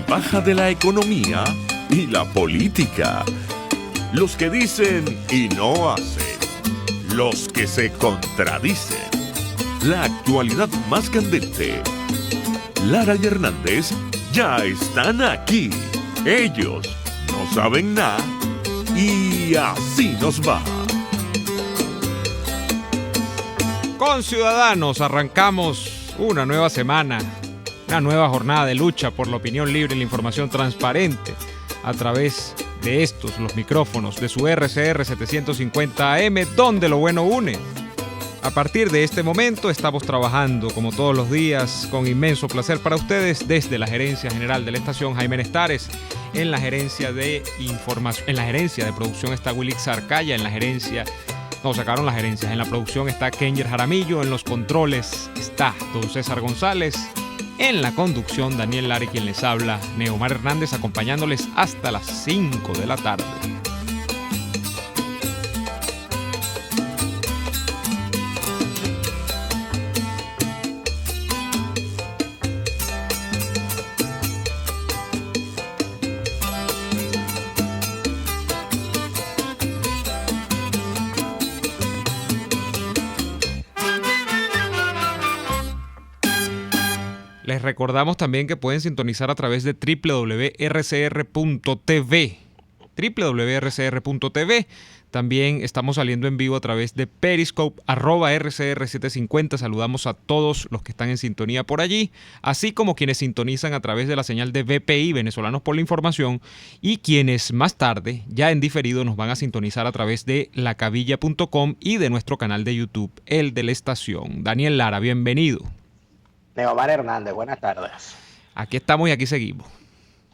baja de la economía y la política. Los que dicen y no hacen. Los que se contradicen. La actualidad más candente. Lara y Hernández ya están aquí. Ellos no saben nada y así nos va. Con Ciudadanos arrancamos una nueva semana, una nueva jornada de lucha por la opinión libre y la información transparente a través de estos, los micrófonos de su RCR 750 AM, donde lo bueno une. A partir de este momento estamos trabajando como todos los días con inmenso placer para ustedes desde la gerencia general de la estación Jaime Nestares, en la gerencia de información, en la gerencia de producción está Wilix Arcaya, en la gerencia sacaron las gerencias. En la producción está Kenger Jaramillo, en los controles está don César González, en la conducción Daniel Lara, quien les habla, Neomar Hernández, acompañándoles hasta las 5 de la tarde. Les recordamos también que pueden sintonizar a través de www.rcr.tv. www.rcr.tv. También estamos saliendo en vivo a través de Periscope, @RCR750. Saludamos a todos los que están en sintonía por allí, así como quienes sintonizan a través de la señal de VPI, Venezolanos por la Información, y quienes más tarde, ya en diferido, nos van a sintonizar a través de lacavilla.com y de nuestro canal de YouTube, el de la estación. Daniel Lara, bienvenido. Neomar Hernández, buenas tardes. Aquí estamos y aquí seguimos.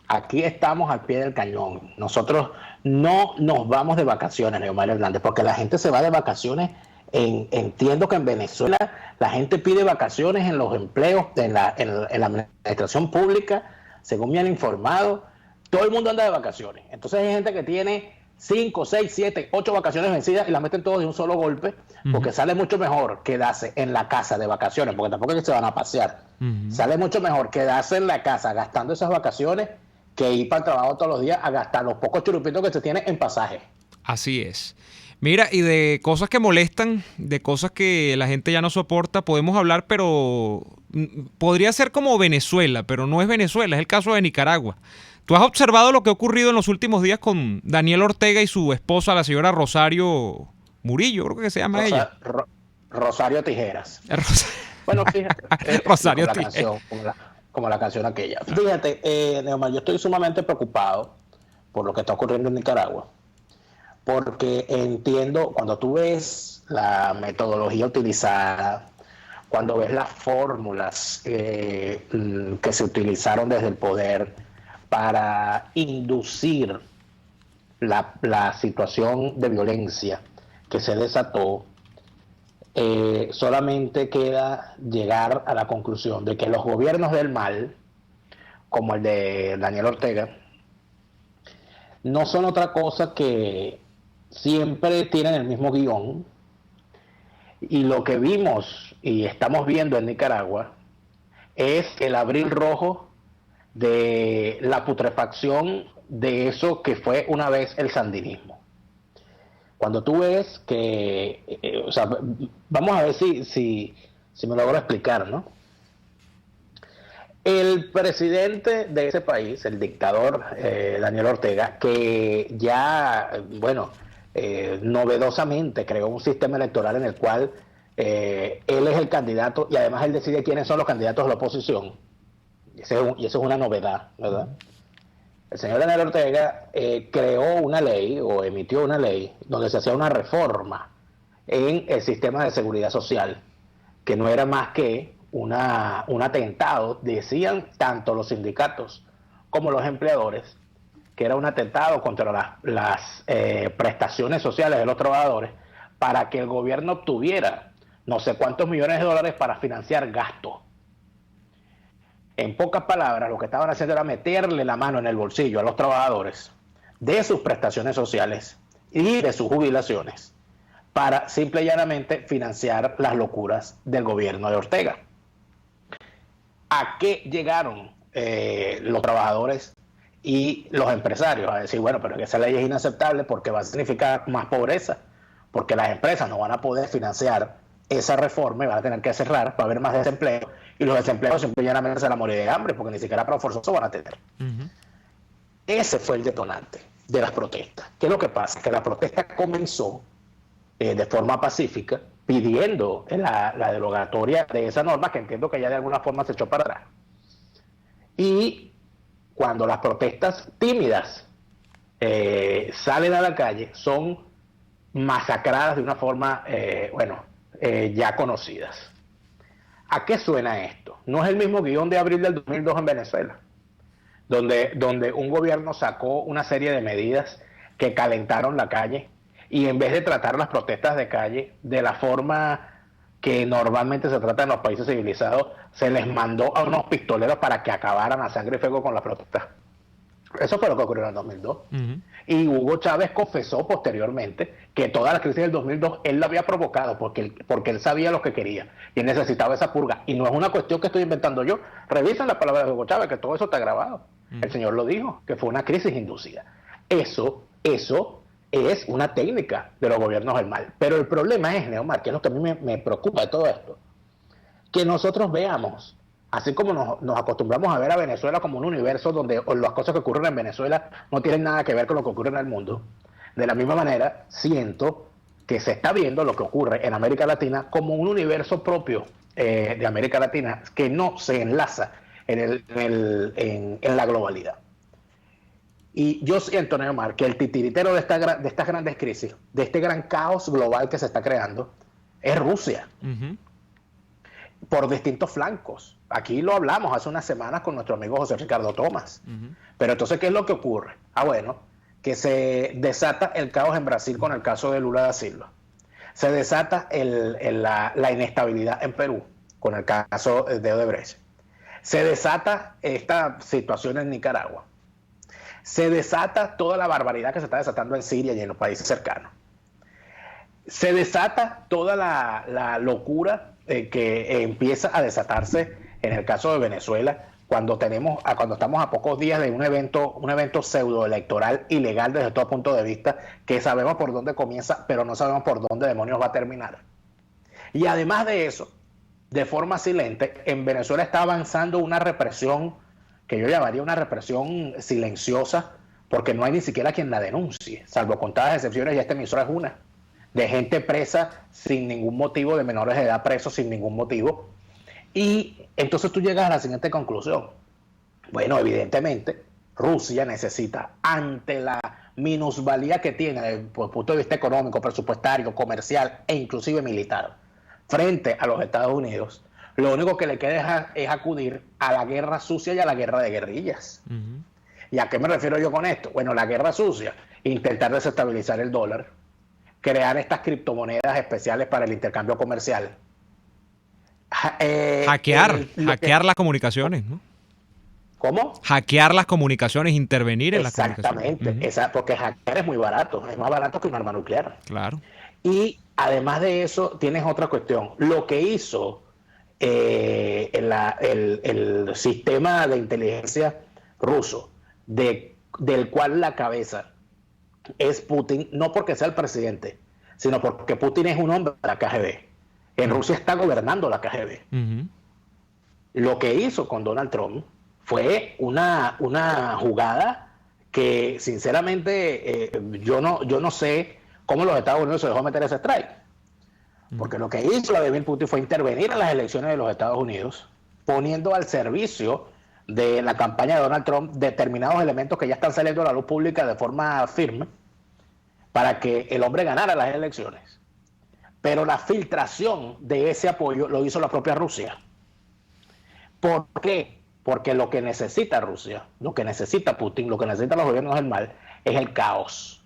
Aquí estamos al pie del cañón. Nosotros no nos vamos de vacaciones, Neomar Hernández, porque la gente se va de vacaciones. Entiendo que en Venezuela la gente pide vacaciones en los empleos, en la administración pública, según me han informado. Todo el mundo anda de vacaciones. Entonces hay gente que tiene 5, 6, 7, 8 vacaciones vencidas y las meten todas de un solo golpe, porque sale mucho mejor quedarse en la casa de vacaciones, porque tampoco es que se van a pasear. Sale mucho mejor quedarse en la casa gastando esas vacaciones que ir para el trabajo todos los días a gastar los pocos churupitos que se tiene en pasaje. Así es. Mira, y de cosas que molestan, de cosas que la gente ya no soporta, podemos hablar, pero podría ser como Venezuela, pero no es Venezuela, es el caso de Nicaragua. ¿Tú has observado lo que ha ocurrido en los últimos días con Daniel Ortega y su esposa, la señora Rosario Murillo, creo que se llama ella? Rosario Tijeras. Bueno, fíjate. Rosario Tijeras. Como la canción aquella. Fíjate, Neomar, yo estoy sumamente preocupado por lo que está ocurriendo en Nicaragua, porque entiendo, cuando tú ves la metodología utilizada, cuando ves las fórmulas que se utilizaron desde el poder para inducir la situación de violencia que se desató, solamente queda llegar a la conclusión de que los gobiernos del mal, como el de Daniel Ortega, no son otra cosa que siempre tienen el mismo guión, y lo que vimos y estamos viendo en Nicaragua es el abril rojo de la putrefacción de eso que fue una vez el sandinismo. Cuando tú ves que, vamos a ver si me logro explicar, ¿no? El presidente de ese país, el dictador Daniel Ortega, que ya, novedosamente creó un sistema electoral en el cual él es el candidato y además él decide quiénes son los candidatos de la oposición. Y eso es una novedad, ¿verdad? El señor Daniel Ortega creó una ley o emitió una ley donde se hacía una reforma en el sistema de seguridad social, que no era más que un atentado, decían tanto los sindicatos como los empleadores, que era un atentado contra las prestaciones sociales de los trabajadores, para que el gobierno obtuviera no sé cuántos millones de dólares para financiar gastos. En pocas palabras, lo que estaban haciendo era meterle la mano en el bolsillo a los trabajadores de sus prestaciones sociales y de sus jubilaciones para simple y llanamente financiar las locuras del gobierno de Ortega. ¿A qué llegaron los trabajadores y los empresarios a decir, bueno, pero que esa ley es inaceptable porque va a significar más pobreza, porque las empresas no van a poder financiar esa reforma y van a tener que cerrar, va a haber más desempleo, y los desempleados simplemente se van a morir de hambre porque ni siquiera para forzoso van a tener. Ese fue el detonante de las protestas. ¿Qué es lo que pasa? Que la protesta comenzó de forma pacífica pidiendo la derogatoria de esa norma, que entiendo que ya de alguna forma se echó para atrás. Y cuando las protestas tímidas salen a la calle, son masacradas de una forma, ya conocidas. ¿A qué suena esto? No es el mismo guión de abril del 2002 en Venezuela, donde un gobierno sacó una serie de medidas que calentaron la calle, y en vez de tratar las protestas de calle de la forma que normalmente se trata en los países civilizados, se les mandó a unos pistoleros para que acabaran a sangre y fuego con las protestas. Eso fue lo que ocurrió en el 2002. Y Hugo Chávez confesó posteriormente que toda la crisis del 2002 él la había provocado porque él sabía lo que quería y él necesitaba esa purga. Y no es una cuestión que estoy inventando yo. Revisen las palabras de Hugo Chávez, que todo eso está grabado. El señor lo dijo, que fue una crisis inducida. Eso es una técnica de los gobiernos del mal. Pero el problema es, Neomar, que es lo que a mí me preocupa de todo esto, que nosotros veamos, así como nos acostumbramos a ver a Venezuela como un universo donde las cosas que ocurren en Venezuela no tienen nada que ver con lo que ocurre en el mundo. De la misma manera, siento que se está viendo lo que ocurre en América Latina como un universo propio de América Latina que no se enlaza en la globalidad. Y yo siento, Neomar, que el titiritero de estas grandes crisis, de este gran caos global que se está creando, es Rusia. Por distintos flancos. Aquí lo hablamos hace unas semanas con nuestro amigo José Ricardo Tomás. Pero entonces, ¿qué es lo que ocurre? Que se desata el caos en Brasil con el caso de Lula da Silva. Se desata la inestabilidad en Perú con el caso de Odebrecht. Se desata esta situación en Nicaragua. Se desata toda la barbaridad que se está desatando en Siria y en los países cercanos. Se desata toda la locura que empieza a desatarse en el caso de Venezuela cuando estamos a pocos días de un evento pseudoelectoral ilegal desde todo punto de vista, que sabemos por dónde comienza, pero no sabemos por dónde demonios va a terminar. Y además de eso, de forma silente, en Venezuela está avanzando una represión que yo llamaría una represión silenciosa, porque no hay ni siquiera quien la denuncie, salvo contadas excepciones, y esta emisora es una, de gente presa sin ningún motivo, de menores de edad presos sin ningún motivo. Y entonces tú llegas a la siguiente conclusión. Bueno, evidentemente, Rusia necesita, ante la minusvalía que tiene desde el punto de vista económico, presupuestario, comercial e inclusive militar, frente a los Estados Unidos, lo único que le queda es acudir a la guerra sucia y a la guerra de guerrillas. ¿Y a qué me refiero yo con esto? Bueno, la guerra sucia, intentar desestabilizar el dólar, crear estas criptomonedas especiales para el intercambio comercial. Hackear las comunicaciones, ¿no? ¿Cómo? Hackear las comunicaciones, intervenir en las comunicaciones. Exactamente, porque hackear es muy barato, es más barato que un arma nuclear. Claro. Y además de eso, tienes otra cuestión. Lo que hizo el sistema de inteligencia ruso, del cual la cabeza es Putin, no porque sea el presidente, sino porque Putin es un hombre de la KGB. En Rusia está gobernando la KGB. Lo que hizo con Donald Trump fue una jugada que, sinceramente, yo no sé cómo los Estados Unidos se dejó meter ese strike. Porque lo que hizo Vladimir Putin fue intervenir en las elecciones de los Estados Unidos, poniendo al servicio de la campaña de Donald Trump determinados elementos que ya están saliendo a la luz pública de forma firme para que el hombre ganara las elecciones. Pero la filtración de ese apoyo lo hizo la propia Rusia. ¿Por qué? Porque lo que necesita Rusia, lo que necesita Putin, lo que necesitan los gobiernos del mal es el caos.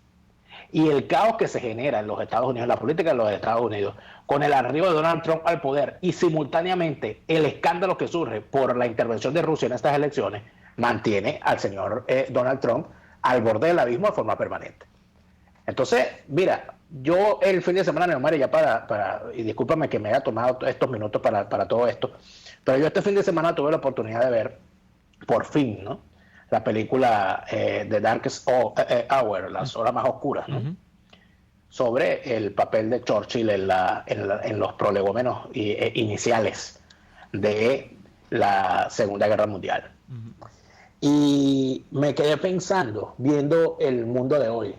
Y el caos que se genera en los Estados Unidos, en la política de los Estados Unidos, con el arribo de Donald Trump al poder y simultáneamente el escándalo que surge por la intervención de Rusia en estas elecciones, mantiene al señor Donald Trump al borde del abismo de forma permanente. Entonces, mira, yo el fin de semana, Neomar, ya y discúlpame que me haya tomado estos minutos para todo esto, pero yo este fin de semana tuve la oportunidad de ver por fin, ¿no? La película The Darkest Hour, las horas más oscuras, ¿no? Uh-huh. Sobre el papel de Churchill en los prolegómenos iniciales de la Segunda Guerra Mundial. Uh-huh. Y me quedé pensando, viendo el mundo de hoy,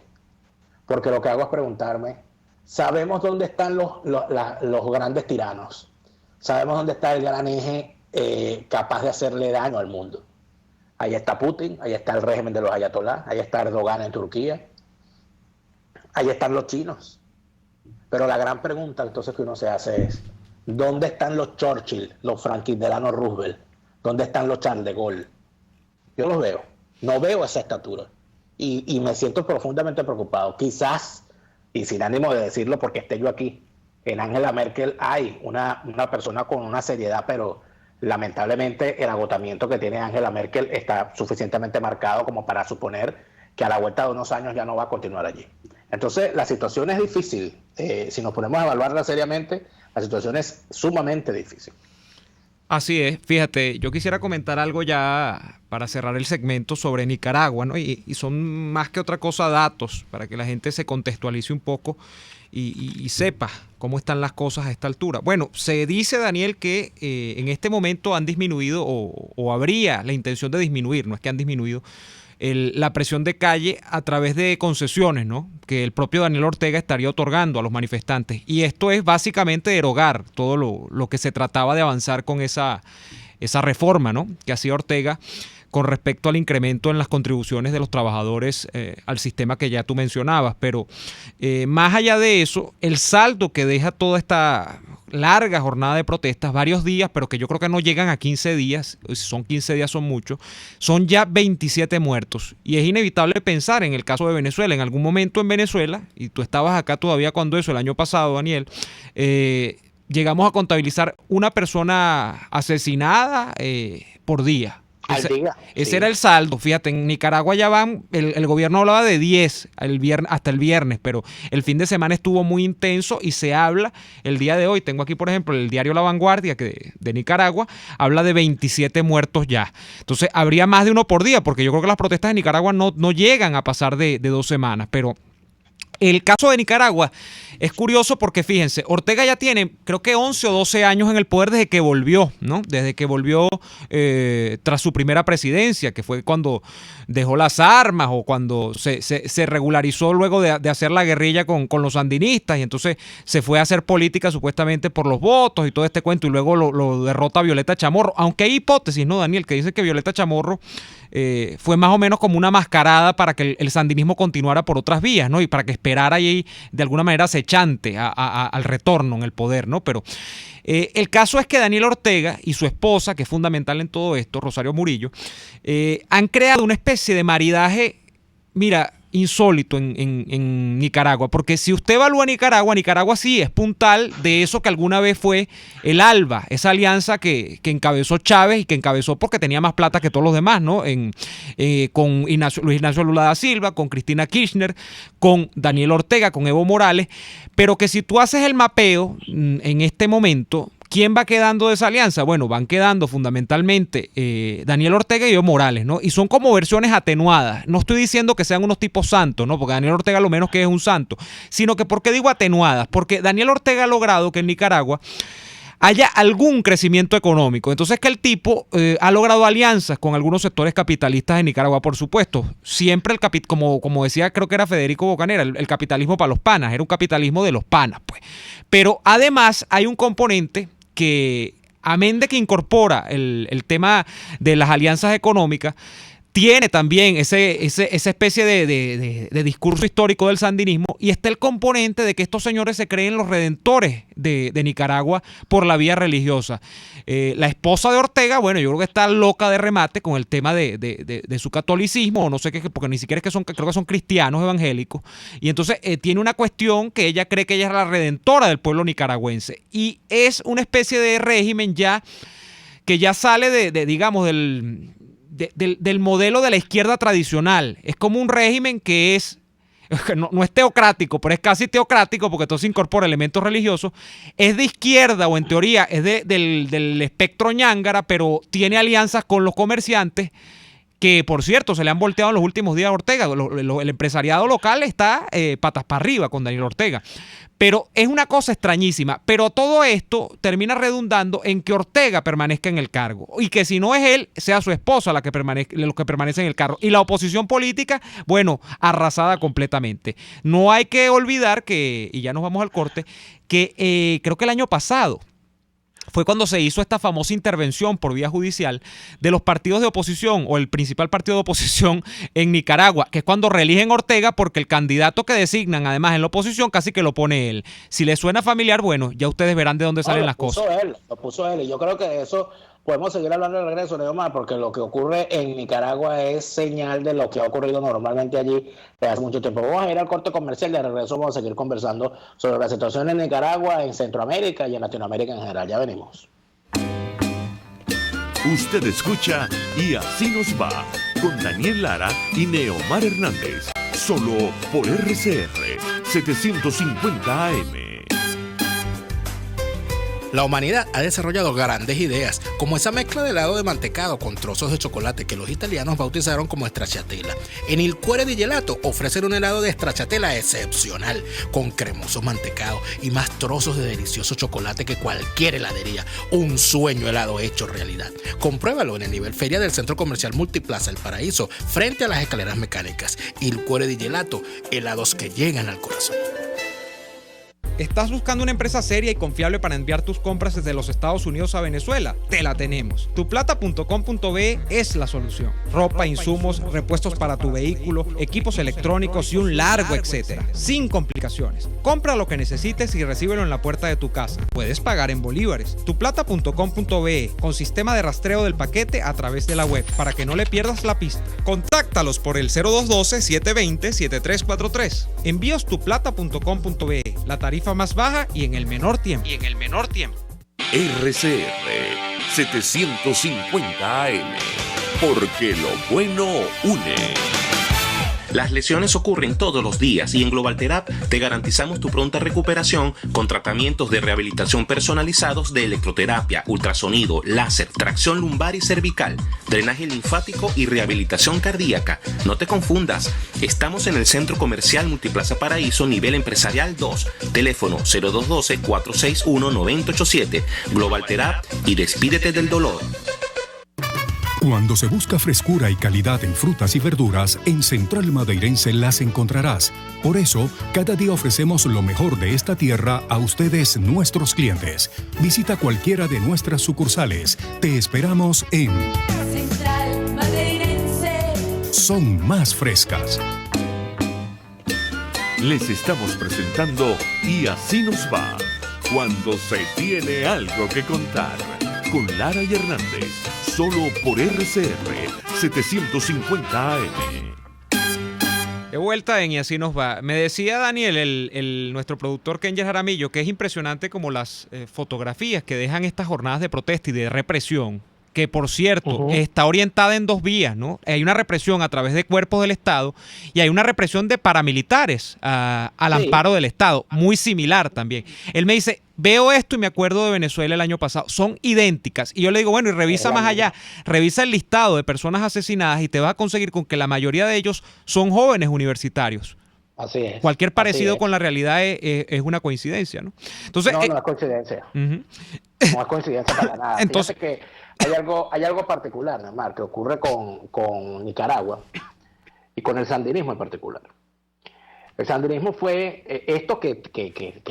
porque lo que hago es preguntarme, ¿sabemos dónde están los grandes tiranos? ¿Sabemos dónde está el gran eje capaz de hacerle daño al mundo? Ahí está Putin, ahí está el régimen de los ayatolás, ahí está Erdogan en Turquía, ahí están los chinos. Pero la gran pregunta entonces que uno se hace es, ¿dónde están los Churchill, los Franklin Delano Roosevelt? ¿Dónde están los Charles de Gaulle? Yo los veo, no veo esa estatura y me siento profundamente preocupado. Quizás, y sin ánimo de decirlo porque esté yo aquí, en Angela Merkel hay una persona con una seriedad, pero lamentablemente el agotamiento que tiene Angela Merkel está suficientemente marcado como para suponer que a la vuelta de unos años ya no va a continuar allí. Entonces la situación es difícil, si nos ponemos a evaluarla seriamente, la situación es sumamente difícil. Así es, fíjate, yo quisiera comentar algo ya para cerrar el segmento sobre Nicaragua, ¿no? Y son más que otra cosa datos, para que la gente se contextualice un poco y sepa cómo están las cosas a esta altura. Bueno, se dice, Daniel, que en este momento han disminuido o habría la intención de disminuir, no es que han disminuido, la presión de calle a través de concesiones, ¿no? Que el propio Daniel Ortega estaría otorgando a los manifestantes. Y esto es básicamente derogar todo lo que se trataba de avanzar con esa reforma, ¿no? Que hacía Ortega con respecto al incremento en las contribuciones de los trabajadores al sistema que ya tú mencionabas. Pero más allá de eso, el saldo que deja toda esta larga jornada de protestas, varios días, pero que yo creo que no llegan a 15 días, si son 15 días son muchos, son ya 27 muertos. Y es inevitable pensar en el caso de Venezuela. En algún momento en Venezuela, y tú estabas acá todavía cuando eso, el año pasado, Daniel, llegamos a contabilizar una persona asesinada por día. Ese era el saldo. Fíjate, en Nicaragua ya van, el gobierno hablaba de 10 hasta el viernes, pero el fin de semana estuvo muy intenso y se habla el día de hoy. Tengo aquí, por ejemplo, el diario La Vanguardia de Nicaragua, habla de 27 muertos ya. Entonces, habría más de uno por día, porque yo creo que las protestas de Nicaragua no llegan a pasar de 2 semanas, pero el caso de Nicaragua es curioso porque, fíjense, Ortega ya tiene, creo que 11 o 12 años en el poder desde que volvió, ¿no? Desde que volvió tras su primera presidencia, que fue cuando dejó las armas o cuando se regularizó luego de hacer la guerrilla con los sandinistas y entonces se fue a hacer política supuestamente por los votos y todo este cuento y luego lo derrota Violeta Chamorro. Aunque hay hipótesis, ¿no, Daniel? Que dice que Violeta Chamorro fue más o menos como una mascarada para que el sandinismo continuara por otras vías, ¿no? Y para que esperara ahí de alguna manera acechante al retorno en el poder, ¿no? Pero el caso es que Daniel Ortega y su esposa, que es fundamental en todo esto, Rosario Murillo, han creado una especie de maridaje, mira, insólito en Nicaragua, porque si usted evalúa Nicaragua sí es puntal de eso que alguna vez fue el ALBA, esa alianza que encabezó Chávez y que encabezó porque tenía más plata que todos los demás, ¿no? Con Luis Ignacio Lula da Silva, con Cristina Kirchner, con Daniel Ortega, con Evo Morales, pero que si tú haces el mapeo en este momento, ¿quién va quedando de esa alianza? Bueno, van quedando fundamentalmente Daniel Ortega y Evo Morales, ¿no? Y son como versiones atenuadas. No estoy diciendo que sean unos tipos santos, ¿no? Porque Daniel Ortega lo menos que es un santo. Sino que, ¿por qué digo atenuadas? Porque Daniel Ortega ha logrado que en Nicaragua haya algún crecimiento económico. Entonces que el tipo ha logrado alianzas con algunos sectores capitalistas de Nicaragua, por supuesto. Siempre como decía, creo que era Federico Bocanera, el capitalismo para los panas. Era un capitalismo de los panas, pues. Pero además hay un componente que, amén de que incorpora el tema de las alianzas económicas, tiene también esa especie de discurso histórico del sandinismo, y está el componente de que estos señores se creen los redentores de Nicaragua por la vía religiosa. La esposa de Ortega, bueno, yo creo que está loca de remate con el tema de su catolicismo, o no sé qué, porque ni siquiera es que creo que son cristianos evangélicos, y entonces tiene una cuestión que ella cree que ella es la redentora del pueblo nicaragüense, y es una especie de régimen ya que ya sale digamos, del modelo de la izquierda tradicional. Es como un régimen que es no es teocrático, pero es casi teocrático porque entonces incorpora elementos religiosos, es de izquierda o en teoría es del espectro ñángara, pero tiene alianzas con los comerciantes que, por cierto, se le han volteado en los últimos días a Ortega. El empresariado local está patas para arriba con Daniel Ortega. Pero es una cosa extrañísima. Pero todo esto termina redundando en que Ortega permanezca en el cargo. Y que si no es él, sea su esposa los que permanecen en el cargo. Y la oposición política, bueno, arrasada completamente. No hay que olvidar que, y ya nos vamos al corte, que creo que el año pasado fue cuando se hizo esta famosa intervención por vía judicial de los partidos de oposición o el principal partido de oposición en Nicaragua, que es cuando reeligen Ortega porque el candidato que designan además en la oposición casi que lo pone él. Si les suena familiar, bueno, ya ustedes verán de dónde salen las cosas. Lo puso él y yo creo que de eso podemos seguir hablando de regreso, Neomar, porque lo que ocurre en Nicaragua es señal de lo que ha ocurrido normalmente allí desde hace mucho tiempo. Vamos a ir al corte comercial, de regreso vamos a seguir conversando sobre la situación en Nicaragua, en Centroamérica y en Latinoamérica en general. Ya venimos. Usted escucha Y Así Nos Va con Daniel Lara y Neomar Hernández, solo por RCR 750 AM. La humanidad ha desarrollado grandes ideas, como esa mezcla de helado de mantecado con trozos de chocolate que los italianos bautizaron como stracciatella. En Il Cuore di Gelato ofrecen un helado de stracciatella excepcional, con cremoso mantecado y más trozos de delicioso chocolate que cualquier heladería. Un sueño helado hecho realidad. Compruébalo en el nivel feria del Centro Comercial Multiplaza El Paraíso, frente a las escaleras mecánicas. Il Cuore di Gelato, helados que llegan al corazón. ¿Estás buscando una empresa seria y confiable para enviar tus compras desde los Estados Unidos a Venezuela? Te la tenemos. Tuplata.com.be es la solución. Ropa, insumos, repuestos para tu vehículo, equipos electrónicos y un largo etcétera. Sin complicaciones. Compra lo que necesites y recíbelo en la puerta de tu casa. Puedes pagar en bolívares. Tuplata.com.be con sistema de rastreo del paquete a través de la web para que no le pierdas la pista. Contáctalos por el 0212-720-7343. Envíos tuplata.com.be. La tarifa más baja y en el menor tiempo. RCR 750 AM, porque lo bueno une. Las lesiones ocurren todos los días y en Global Therap te garantizamos tu pronta recuperación con tratamientos de rehabilitación personalizados de electroterapia, ultrasonido, láser, tracción lumbar y cervical, drenaje linfático y rehabilitación cardíaca. No te confundas, estamos en el Centro Comercial Multiplaza Paraíso, nivel empresarial 2, teléfono 0212-461-9087, Global Therap y despídete del dolor. Cuando se busca frescura y calidad en frutas y verduras, en Central Madeirense las encontrarás. Por eso, cada día ofrecemos lo mejor de esta tierra a ustedes, nuestros clientes. Visita cualquiera de nuestras sucursales. Te esperamos en Central Madeirense. Son más frescas. Les estamos presentando Y Así Nos Va, cuando se tiene algo que contar, con Lara y Hernández, solo por RCR 750 AM. De vuelta en Y Así Nos Va. Me decía Daniel, nuestro productor Kenji Jaramillo, que es impresionante como las fotografías que dejan estas jornadas de protesta y de represión, que por cierto está orientada en dos vías, ¿no? Hay una represión a través de cuerpos del Estado y hay una represión de paramilitares al amparo del Estado, muy similar también. Él me dice, veo esto y me acuerdo de Venezuela el año pasado, son idénticas. Y yo le digo, bueno, y revisa más allá, revisa el listado de personas asesinadas y te vas a conseguir con que la mayoría de ellos son jóvenes universitarios. Así es. Cualquier parecido con la realidad es una coincidencia, ¿no? Entonces, no es coincidencia. No es coincidencia para nada. Entonces, fíjate que hay algo particular, Neymar, que ocurre con Nicaragua y con el sandinismo en particular. El sandinismo fue esto que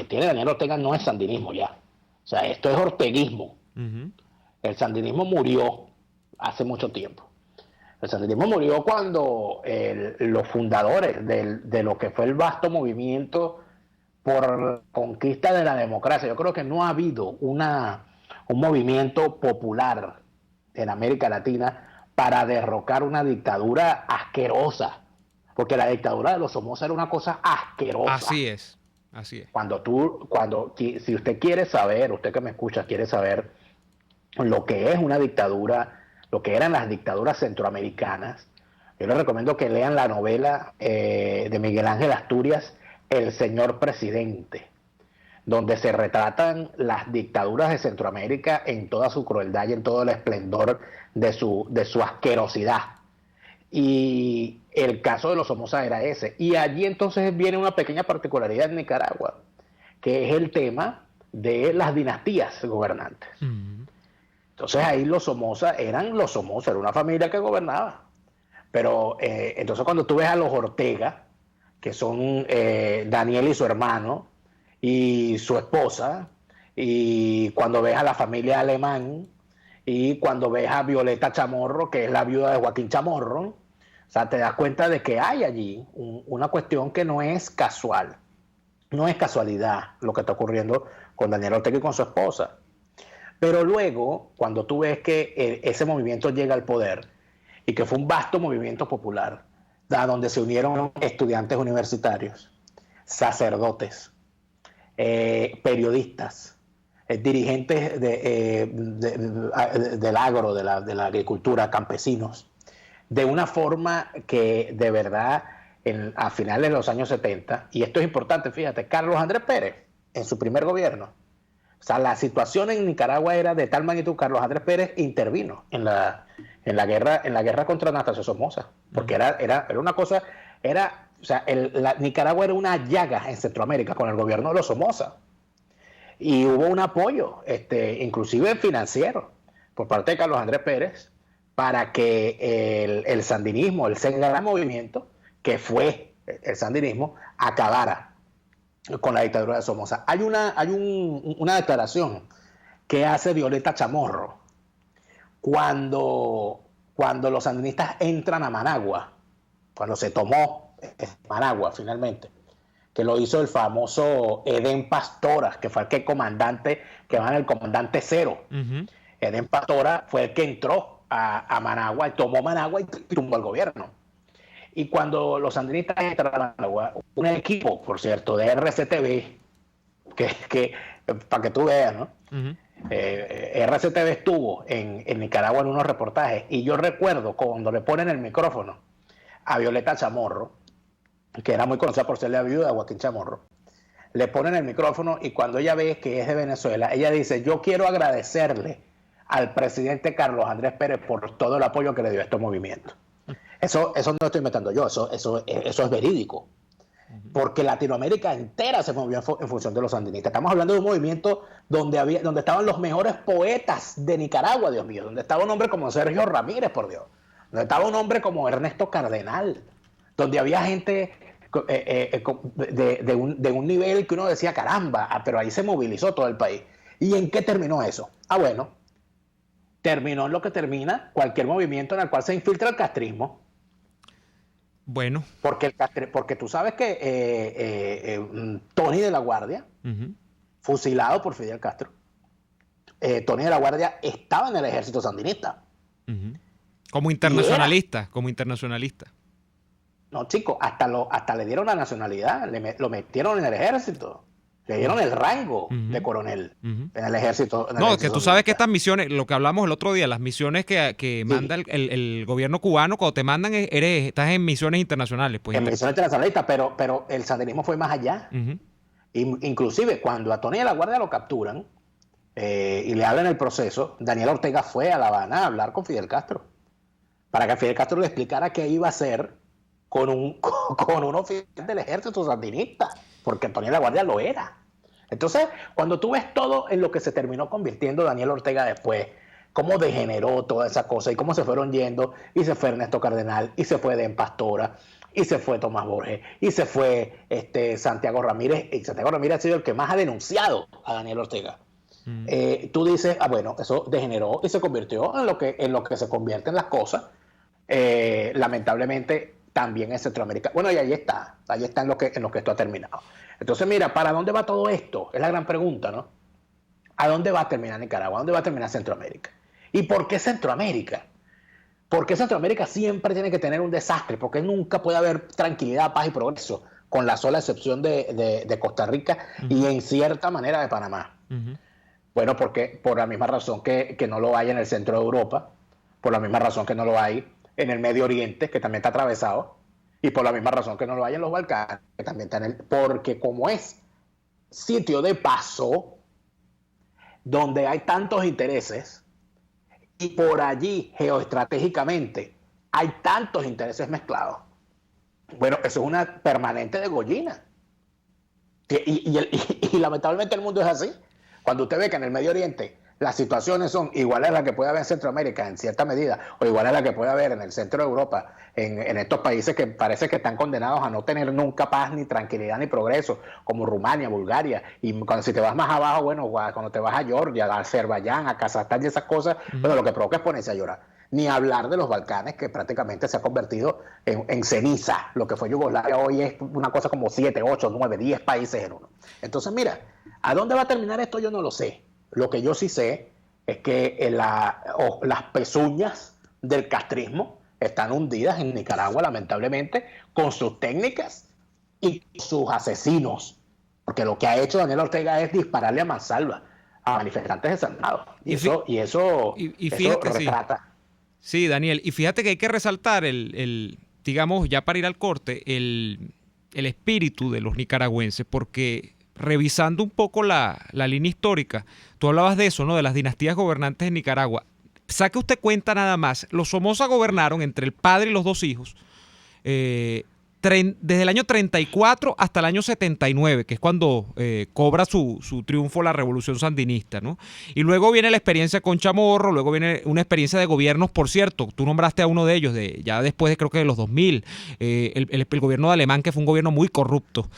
tiene Daniel Ortega, no es sandinismo ya. O sea, esto es orteguismo. El sandinismo murió hace mucho tiempo. El sandinismo murió cuando los fundadores de lo que fue el vasto movimiento por conquista de la democracia. Yo creo que no ha habido un movimiento popular en América Latina para derrocar una dictadura asquerosa, porque la dictadura de los Somoza era una cosa asquerosa. Así es. Si usted quiere saber, usted que me escucha quiere saber lo que es una dictadura, lo que eran las dictaduras centroamericanas, Yo les recomiendo que lean la novela de Miguel Ángel Asturias, El Señor Presidente, donde se retratan las dictaduras de Centroamérica en toda su crueldad y en todo el esplendor de su asquerosidad. Y el caso de los Somoza era ese. Y allí entonces viene una pequeña particularidad en Nicaragua, que es el tema de las dinastías gobernantes. Entonces ahí los Somoza, era una familia que gobernaba. Pero entonces cuando tú ves a los Ortega, que son Daniel y su hermano, y su esposa, y cuando ves a la familia Alemán, y cuando ves a Violeta Chamorro, que es la viuda de Joaquín Chamorro, o sea, te das cuenta de que hay allí una cuestión que no es casual, no es casualidad lo que está ocurriendo con Daniel Ortega y con su esposa. Pero luego, cuando tú ves que ese movimiento llega al poder, y que fue un vasto movimiento popular, donde se unieron estudiantes universitarios, sacerdotes, periodistas, dirigentes del agro, de la agricultura, campesinos, de una forma que de verdad a finales de los años 70, y esto es importante, fíjate, Carlos Andrés Pérez, en su primer gobierno, o sea, la situación en Nicaragua era de tal magnitud, Carlos Andrés Pérez intervino en la guerra contra Anastasio Somoza, porque era una cosa, o sea, Nicaragua era una llaga en Centroamérica con el gobierno de los Somoza. Y hubo un apoyo, inclusive financiero, por parte de Carlos Andrés Pérez, para que el sandinismo, el gran movimiento, que fue el sandinismo, acabara con la dictadura de Somoza. Hay una declaración que hace Violeta Chamorro cuando los sandinistas entran a Managua, cuando se tomó Managua finalmente, que lo hizo el famoso Edén Pastora, que fue el comandante, que va en el comandante cero. Edén Pastora fue el que entró a Managua y tomó Managua y tumbó al gobierno. Y cuando los sandinistas entran a Managua, un equipo, por cierto, de RCTV, que para que tú veas, ¿no? RCTV estuvo en Nicaragua en unos reportajes, y yo recuerdo cuando le ponen el micrófono a Violeta Chamorro, que era muy conocida por ser la viuda de Joaquín Chamorro, le ponen el micrófono, y cuando ella ve que es de Venezuela, ella dice: yo quiero agradecerle al presidente Carlos Andrés Pérez por todo el apoyo que le dio a estos movimientos. Eso no lo estoy inventando yo, eso es verídico. Porque Latinoamérica entera se movió en función de los sandinistas. Estamos hablando de un movimiento donde estaban los mejores poetas de Nicaragua, Dios mío, donde estaba un hombre como Sergio Ramírez, por Dios, donde estaba un hombre como Ernesto Cardenal, donde había gente de un nivel que uno decía, caramba, pero ahí se movilizó todo el país. ¿Y en qué terminó eso? Bueno, terminó en lo que termina cualquier movimiento en el cual se infiltra el castrismo. Bueno. Porque tú sabes que Tony de la Guardia, fusilado por Fidel Castro, Tony de la Guardia estaba en el ejército sandinista. Como internacionalista. No, chicos, hasta le dieron la nacionalidad, lo metieron en el ejército. Le dieron el rango de coronel en el ejército. Que tú sabes que estas misiones, lo que hablamos el otro día, las misiones que manda el gobierno cubano, cuando te mandan, estás en misiones internacionales. Pues, misiones internacionalistas, pero el sandinismo fue más allá. Inclusive, cuando a Tony de la Guardia lo capturan y le hablan el proceso, Daniel Ortega fue a La Habana a hablar con Fidel Castro, para que Fidel Castro le explicara qué iba a hacer con un oficial del ejército sandinista, porque Tony de la Guardia lo era. Entonces, cuando tú ves todo en lo que se terminó convirtiendo Daniel Ortega después, cómo degeneró toda esa cosa y cómo se fueron yendo, y se fue Ernesto Cardenal, y se fue Edén Pastora, y se fue Tomás Borges, y se fue Santiago Ramírez, y Santiago Ramírez ha sido el que más ha denunciado a Daniel Ortega. Tú dices, bueno, eso degeneró y se convirtió en lo que se convierten las cosas, lamentablemente también en Centroamérica. Bueno, y ahí está en lo que esto ha terminado. Entonces, mira, ¿para dónde va todo esto? Es la gran pregunta, ¿no? ¿A dónde va a terminar Nicaragua? ¿A dónde va a terminar Centroamérica? ¿Y por qué Centroamérica? ¿Por qué Centroamérica siempre tiene que tener un desastre? Porque nunca puede haber tranquilidad, paz y progreso, con la sola excepción de Costa Rica y en cierta manera de Panamá. Bueno, porque por la misma razón que no lo hay en el centro de Europa, por la misma razón que no lo hay en el Medio Oriente, que también está atravesado, y por la misma razón que no lo hay en los Balcanes, que también está porque como es sitio de paso, donde hay tantos intereses, y por allí geoestratégicamente hay tantos intereses mezclados, bueno, eso es una permanente degollina. Y lamentablemente el mundo es así. Cuando usted ve que en el Medio Oriente las situaciones son iguales a las que puede haber en Centroamérica en cierta medida, o iguales a las que puede haber en el centro de Europa, en estos países que parece que están condenados a no tener nunca paz, ni tranquilidad, ni progreso, como Rumania, Bulgaria, y si te vas más abajo, bueno, cuando te vas a Georgia, a Azerbaiyán, a Kazajstán y esas cosas, bueno, lo que provoca es ponerse a llorar. Ni hablar de los Balcanes, que prácticamente se ha convertido en ceniza. Lo que fue Yugoslavia hoy es una cosa como 7, 8, 9, 10 países en uno. Entonces, mira, ¿a dónde va a terminar esto? Yo no lo sé. Lo que yo sí sé es que las pezuñas del castrismo están hundidas en Nicaragua, lamentablemente, con sus técnicas y sus asesinos. Porque lo que ha hecho Daniel Ortega es dispararle a mansalva a manifestantes desarmados. Y eso retrata. Sí, Daniel, y fíjate que hay que resaltar digamos, ya para ir al corte, el espíritu de los nicaragüenses, porque revisando un poco la línea histórica, tú hablabas de eso, ¿no? De las dinastías gobernantes en Nicaragua. Saque usted cuenta nada más, los Somoza gobernaron entre el padre y los dos hijos, desde el año 34 hasta el año 79, que es cuando cobra su triunfo la revolución sandinista, ¿no? Y luego viene la experiencia con Chamorro, luego viene una experiencia de gobiernos, por cierto, tú nombraste a uno de ellos, ya después creo que de los 2000, el gobierno de Alemán, que fue un gobierno muy corrupto.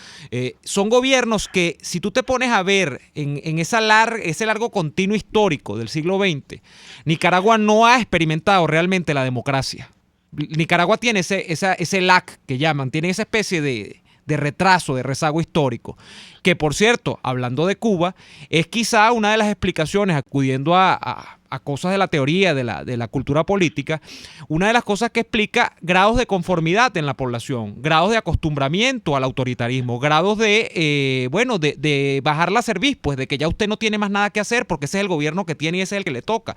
Son gobiernos que, si tú te pones a ver en ese largo continuo histórico del siglo XX, Nicaragua no ha experimentado realmente la democracia. Nicaragua tiene ese lag que llaman, tiene esa especie de retraso, de rezago histórico, que por cierto, hablando de Cuba, es quizá una de las explicaciones, acudiendo a cosas de la teoría, de la cultura política, una de las cosas que explica grados de conformidad en la población, grados de acostumbramiento al autoritarismo, grados de bajar la cerviz, pues de que ya usted no tiene más nada que hacer porque ese es el gobierno que tiene y ese es el que le toca.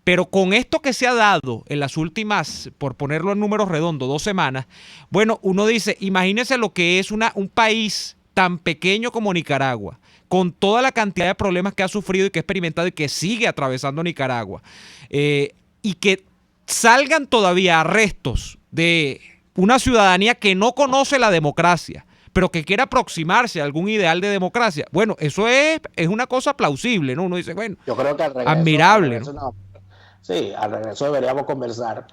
Pero con esto que se ha dado en las últimas, por ponerlo en números redondos, 2 semanas, bueno, uno dice, imagínese lo que es un país tan pequeño como Nicaragua, con toda la cantidad de problemas que ha sufrido y que ha experimentado y que sigue atravesando Nicaragua, y que salgan todavía restos de una ciudadanía que no conoce la democracia, pero que quiere aproximarse a algún ideal de democracia. Bueno, eso es una cosa plausible, ¿no? Uno dice, bueno, yo creo que admirable, ¿no? Sí, al regreso deberíamos conversar,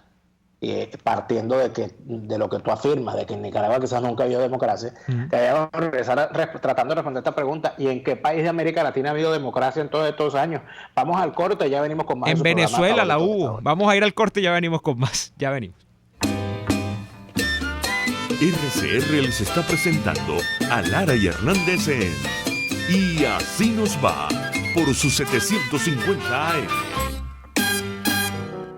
partiendo de lo que tú afirmas, de que en Nicaragua quizás nunca ha habido democracia, que debemos regresar tratando de responder esta pregunta. ¿Y en qué país de América Latina ha habido democracia en todos estos años? Vamos al corte y ya venimos con más. En Venezuela la hubo. Vamos a ir al corte y ya venimos con más. Ya venimos. RCR les está presentando a Lara y Hernández en Y Así Nos Va, por sus 750 AM.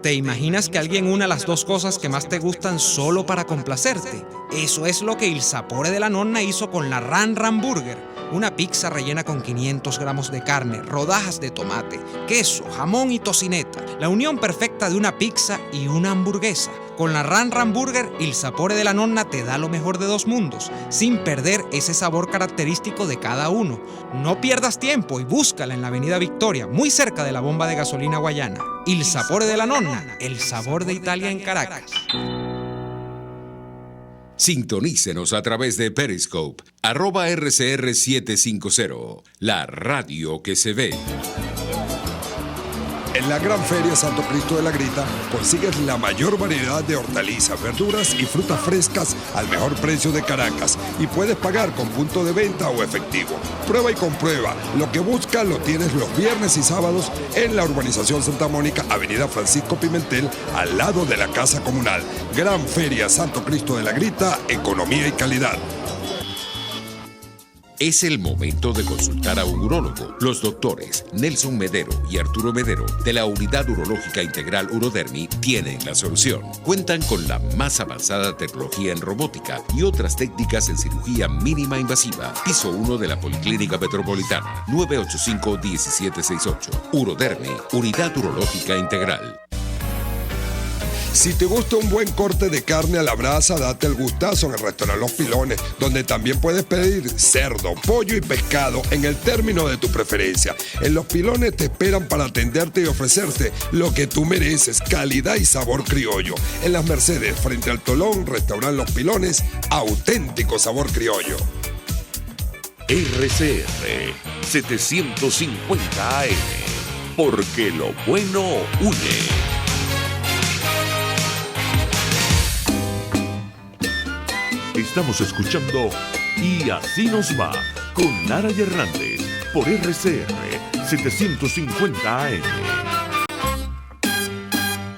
¿Te imaginas que alguien una las dos cosas que más te gustan solo para complacerte? Eso es lo que Il Sapore della Nonna hizo con la Ran Ran Burger, una pizza rellena con 500 gramos de carne, rodajas de tomate, queso, jamón y tocineta. La unión perfecta de una pizza y una hamburguesa. Con la Ran Ran Burger, Il Sapore della Nonna te da lo mejor de 2 mundos, sin perder ese sabor característico de cada uno. No pierdas tiempo y búscala en la Avenida Victoria, muy cerca de la bomba de gasolina Guayana. Il Sapore della Nonna, el sabor de Italia en Caracas. Sintonícenos a través de Periscope, @RCR750, la radio que se ve. En la Gran Feria Santo Cristo de la Grita consigues la mayor variedad de hortalizas, verduras y frutas frescas al mejor precio de Caracas y puedes pagar con punto de venta o efectivo. Prueba y comprueba. Lo que buscas lo tienes los viernes y sábados en la urbanización Santa Mónica, Avenida Francisco Pimentel, al lado de la Casa Comunal. Gran Feria Santo Cristo de la Grita, economía y calidad. Es el momento de consultar a un urólogo. Los doctores Nelson Medero y Arturo Medero de la Unidad Urológica Integral Urodermi tienen la solución. Cuentan con la más avanzada tecnología en robótica y otras técnicas en cirugía mínima invasiva. Piso 1 de la Policlínica Metropolitana, 985-1768. Urodermi, Unidad Urológica Integral. Si te gusta un buen corte de carne a la brasa, date el gustazo en el restaurante Los Pilones, donde también puedes pedir cerdo, pollo y pescado en el término de tu preferencia. En Los Pilones te esperan para atenderte y ofrecerte lo que tú mereces, calidad y sabor criollo. En Las Mercedes, frente al Tolón, restaurante Los Pilones, auténtico sabor criollo. RCR 750 AM, porque lo bueno une. Estamos escuchando Y Así Nos Va con Nara y Hernández por RCR 750 AM.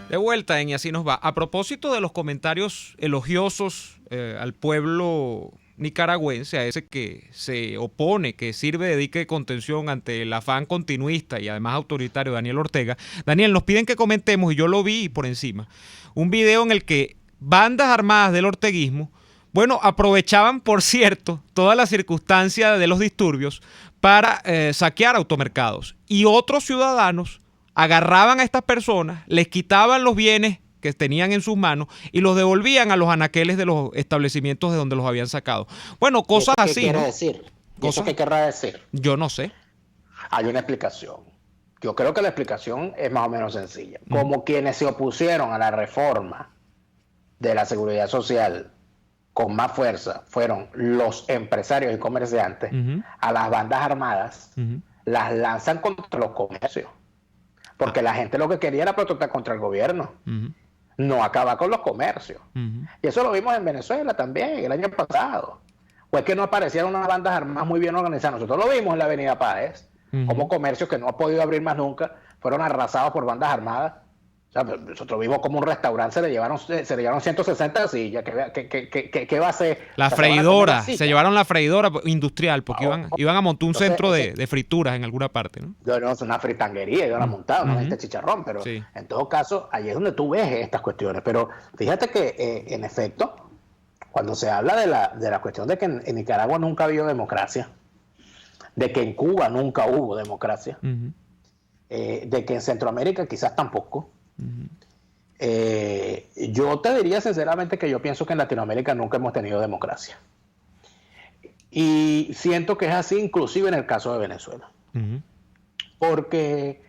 De vuelta en Y Así Nos Va. A propósito de los comentarios elogiosos al pueblo nicaragüense, a ese que se opone, que sirve de dique de contención ante el afán continuista y además autoritario de Daniel Ortega. Daniel, nos piden que comentemos, y yo lo vi por encima, un video en el que bandas armadas del orteguismo, bueno, aprovechaban, por cierto, toda la circunstancia de los disturbios para saquear automercados. Y otros ciudadanos agarraban a estas personas, les quitaban los bienes que tenían en sus manos y los devolvían a los anaqueles de los establecimientos de donde los habían sacado. Bueno, cosas así. ¿Qué quiere ¿no? decir? ¿Eso qué querrá decir? Yo no sé. Hay una explicación. Yo creo que la explicación es más o menos sencilla. Como quienes se opusieron a la reforma de la seguridad social con más fuerza fueron los empresarios y comerciantes, a las bandas armadas las lanzan contra los comercios. Porque la gente lo que quería era protestar contra el gobierno, no acabar con los comercios. Y eso lo vimos en Venezuela también, el año pasado. O es que no aparecieron unas bandas armadas muy bien organizadas. Nosotros lo vimos en la Avenida Páez, como comercios que no ha podido abrir más nunca, fueron arrasados por bandas armadas. O sea, nosotros vimos como un restaurante se le llevaron 160 sillas. ¿Qué va a hacer? La freidora, se llevaron la freidora industrial porque iban a montar un centro de frituras en alguna parte, ¿no? No, es una fritanguería, iban a montar, no este chicharrón, pero sí. En todo caso, ahí es donde tú ves estas cuestiones. Pero fíjate que, en efecto, cuando se habla de la cuestión de que en Nicaragua nunca ha habido democracia, de que en Cuba nunca hubo democracia, de que en Centroamérica quizás tampoco, yo te diría sinceramente que yo pienso que en Latinoamérica nunca hemos tenido democracia. Y siento que es así inclusive en el caso de Venezuela. Porque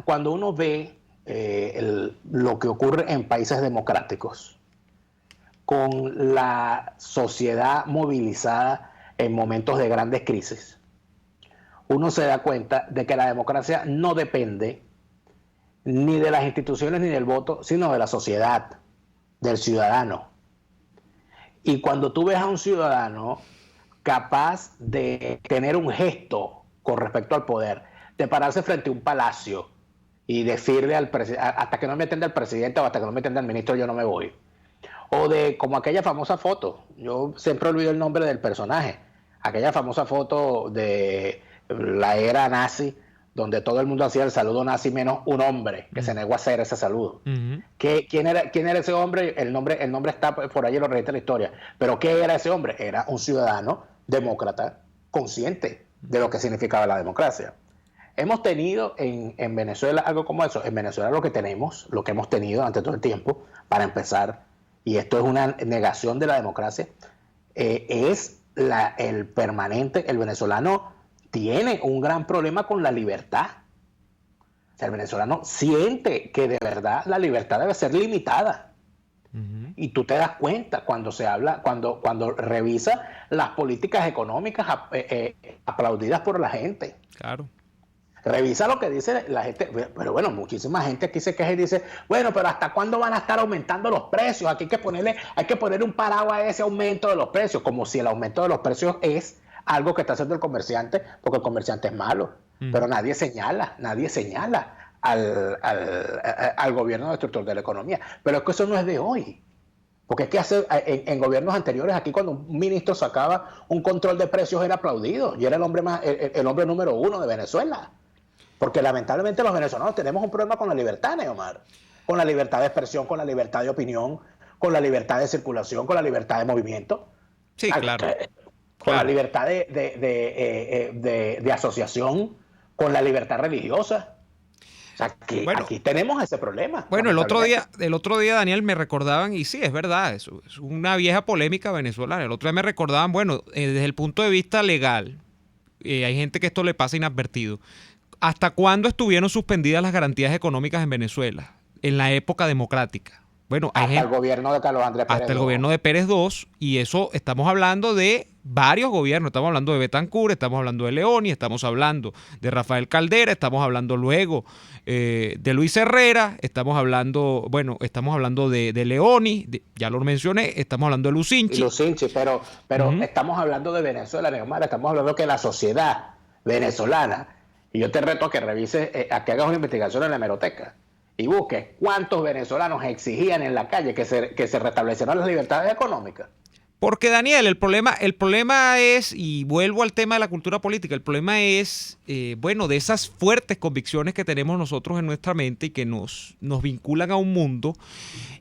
cuando uno ve lo que ocurre en países democráticos, con la sociedad movilizada en momentos de grandes crisis, uno se da cuenta de que la democracia no depende ni de las instituciones ni del voto, sino de la sociedad, del ciudadano. Y cuando tú ves a un ciudadano capaz de tener un gesto con respecto al poder, de pararse frente a un palacio y decirle al presidente, hasta que no me atienda el presidente o hasta que no me atienda el ministro, yo no me voy. O de como aquella famosa foto, yo siempre olvido el nombre del personaje, aquella famosa foto de la era nazi, donde todo el mundo hacía el saludo nazi menos un hombre que se negó a hacer ese saludo. ¿Quién era ese hombre? El nombre está por ahí, lo registra la historia. Pero ¿qué era ese hombre? Era un ciudadano demócrata consciente de lo que significaba la democracia. Hemos tenido en Venezuela algo como eso. En Venezuela lo que hemos tenido durante todo el tiempo, para empezar, y esto es una negación de la democracia, es el permanente, el venezolano tiene un gran problema con la libertad. O sea, el venezolano siente que de verdad la libertad debe ser limitada. Y tú te das cuenta cuando se habla, cuando revisa las políticas económicas aplaudidas por la gente. Claro. Revisa lo que dice la gente. Pero bueno, muchísima gente aquí se queja y dice, bueno, pero ¿hasta cuándo van a estar aumentando los precios? Aquí hay que poner un paraguas a ese aumento de los precios, como si el aumento de los precios es algo que está haciendo el comerciante, porque el comerciante es malo. Pero nadie señala al gobierno destructor de la economía. Pero es que eso no es de hoy. Porque es que en gobiernos anteriores, aquí cuando un ministro sacaba un control de precios era aplaudido. Y era el hombre número uno de Venezuela. Porque lamentablemente los venezolanos tenemos un problema con la libertad, Neomar. Con la libertad de expresión, con la libertad de opinión, con la libertad de circulación, con la libertad de movimiento. Sí, claro. Con la libertad de asociación, con la libertad religiosa. O sea, Bueno, aquí tenemos ese problema. Bueno, el otro día, Daniel, me recordaban, y sí, es verdad, es una vieja polémica venezolana. El otro día me recordaban, bueno, desde el punto de vista legal, hay gente que esto le pasa inadvertido. ¿Hasta cuándo estuvieron suspendidas las garantías económicas en Venezuela? En la época democrática. Bueno, hasta el gobierno de Carlos Andrés Pérez. Hasta el gobierno de Pérez II, y eso estamos hablando de varios gobiernos. Estamos hablando de Betancur, estamos hablando de Leoni, estamos hablando de Rafael Caldera, estamos hablando luego de Luis Herrera, estamos hablando de Leoni, ya lo mencioné, estamos hablando de Lucinchi. Pero estamos hablando de Venezuela, Neomar, estamos hablando que la sociedad venezolana, y yo te reto a que revises, a que hagas una investigación en la hemeroteca y busques cuántos venezolanos exigían en la calle que se restablecieran las libertades económicas. Porque, Daniel, el problema es, y vuelvo al tema de la cultura política, el problema es, de esas fuertes convicciones que tenemos nosotros en nuestra mente y que nos vinculan a un mundo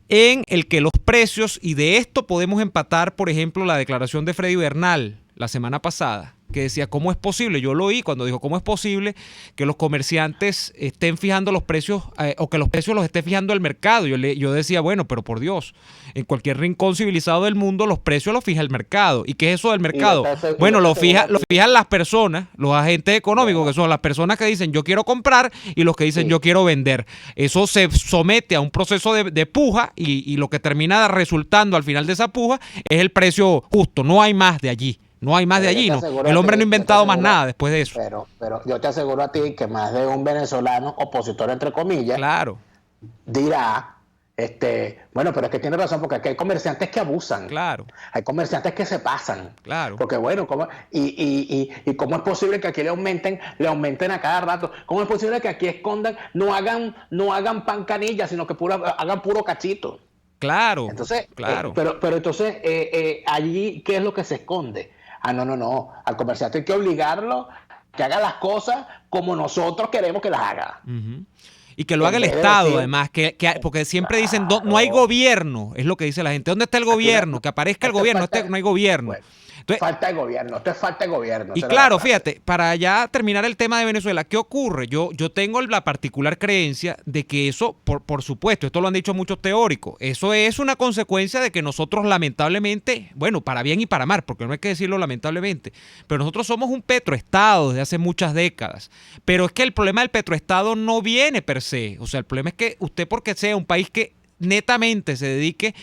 en el que los precios, y de esto podemos empatar, por ejemplo, la declaración de Freddy Bernal la semana pasada, que decía, ¿cómo es posible? Yo lo oí cuando dijo, ¿cómo es posible que los comerciantes estén fijando los precios o que los precios los esté fijando el mercado? Yo decía, bueno, pero por Dios, en cualquier rincón civilizado del mundo los precios los fija el mercado. ¿Y qué es eso del mercado? Bueno, lo fijan las personas, los agentes económicos, que son las personas que dicen yo quiero comprar y los que dicen yo quiero vender. Eso se somete a un proceso de puja y lo que termina resultando al final de esa puja es el precio justo. No hay más de allí. No hay más de allí, ¿no? El hombre no ha inventado más nada después de eso. Pero yo te aseguro a ti que más de un venezolano opositor, entre comillas, claro, dirá, bueno, pero es que tiene razón, porque aquí hay comerciantes que abusan. Claro. Hay comerciantes que se pasan. Claro. Porque bueno, ¿cómo es posible que aquí le aumenten a cada rato? ¿Cómo es posible que aquí escondan, no hagan pan canilla, sino que hagan puro cachito? Claro. Entonces, claro. Pero entonces, allí, ¿qué es lo que se esconde? No. Al comerciante hay que obligarlo a que haga las cosas como nosotros queremos que las haga. Uh-huh. Y que lo haga el Estado, además, porque siempre dicen, no hay gobierno, es lo que dice la gente. ¿Dónde está el gobierno? Que aparezca el gobierno, no hay gobierno. Bueno, entonces, falta de gobierno, esto es falta de gobierno. Y claro, fíjate, para ya terminar el tema de Venezuela, ¿qué ocurre? Yo tengo la particular creencia de que eso, por supuesto, esto lo han dicho muchos teóricos, eso es una consecuencia de que nosotros lamentablemente, bueno, para bien y para mal, porque no hay que decirlo lamentablemente, pero nosotros somos un petroestado desde hace muchas décadas. Pero es que el problema del petroestado no viene per se. O sea, el problema es que usted, porque sea un país que netamente se dedique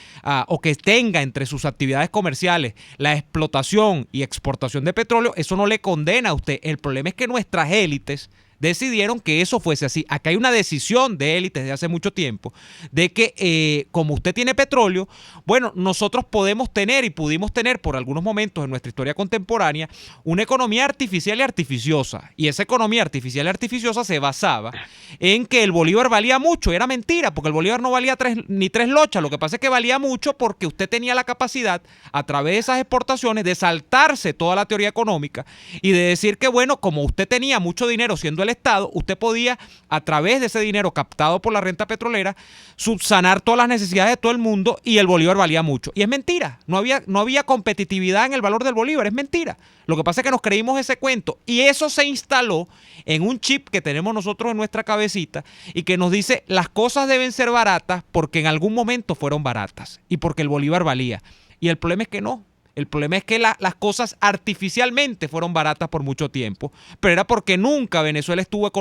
o que tenga entre sus actividades comerciales la explotación y exportación de petróleo, eso no le condena a usted. El problema es que nuestras élites decidieron que eso fuese así. Acá hay una decisión de élites de hace mucho tiempo de que como usted tiene petróleo, bueno, nosotros podemos tener y pudimos tener por algunos momentos en nuestra historia contemporánea una economía artificial y artificiosa. Y esa economía artificial y artificiosa se basaba en que el bolívar valía mucho. Era mentira, porque el bolívar no valía ni tres lochas. Lo que pasa es que valía mucho porque usted tenía la capacidad, a través de esas exportaciones, de saltarse toda la teoría económica y de decir que, bueno, como usted tenía mucho dinero siendo el Estado, usted podía, a través de ese dinero captado por la renta petrolera, subsanar todas las necesidades de todo el mundo, y el bolívar valía mucho. Y es mentira, no había competitividad en el valor del bolívar, es mentira. Lo que pasa es que nos creímos ese cuento, y eso se instaló en un chip que tenemos nosotros en nuestra cabecita y que nos dice las cosas deben ser baratas porque en algún momento fueron baratas y porque el bolívar valía. Y el problema es que no. El problema es que las cosas artificialmente fueron baratas por mucho tiempo, pero era porque nunca Venezuela estuvo